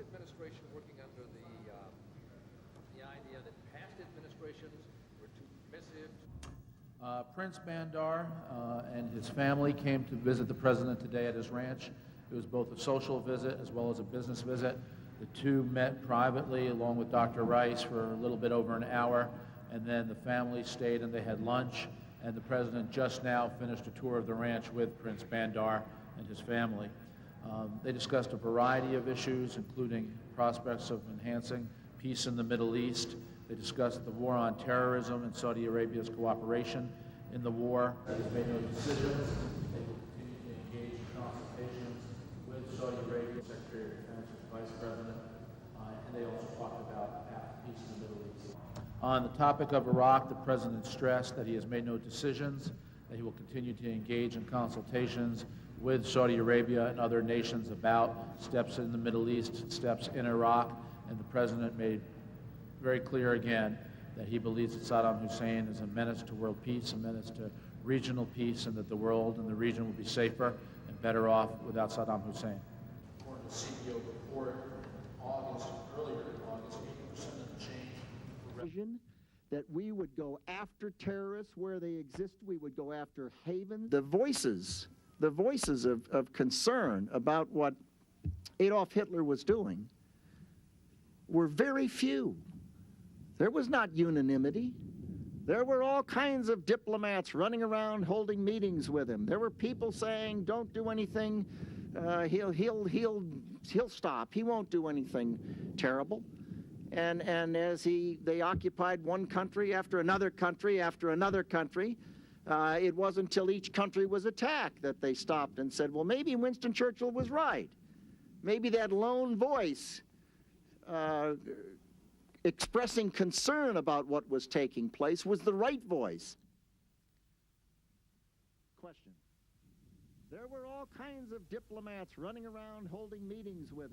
administration working under the idea that past administrations were too permissive? Prince Bandar and his family came to visit the president today at his ranch. It was both a social visit as well as a business visit. The two met privately along with Dr. Rice for a little bit over an hour, and then the family stayed and they had lunch, and the president just now finished a tour of the ranch with Prince Bandar and his family. They discussed a variety of issues, including prospects of enhancing peace in the Middle East. They discussed the war on terrorism and Saudi Arabia's cooperation in the war. They made no decisions. They will continue to engage in consultations with Saudi Arabia, Secretary of Defense, Vice President, and they also talked about peace in the Middle East. On the topic of Iraq, the president stressed that he has made no decisions, that he will continue to engage in consultations with Saudi Arabia and other nations about steps in the Middle East, steps in Iraq, and the president made very clear again that he believes that Saddam Hussein is a menace to world peace, a menace to regional peace, and that the world and the region will be safer and better off without Saddam Hussein. According to the CEO report, earlier in August, 80% of the change. That we would go after terrorists where they exist, we would go after havens. The voices of concern about what Adolf Hitler was doing were very few. There was not unanimity. There were all kinds of diplomats running around holding meetings with him. There were people saying, "Don't do anything. He'll stop. He won't do anything terrible." And as they occupied one country after another country after another country, it wasn't until each country was attacked that they stopped and said, well, maybe Winston Churchill was right. Maybe that lone voice expressing concern about what was taking place was the right voice. Question. There were all kinds of diplomats running around holding meetings with him.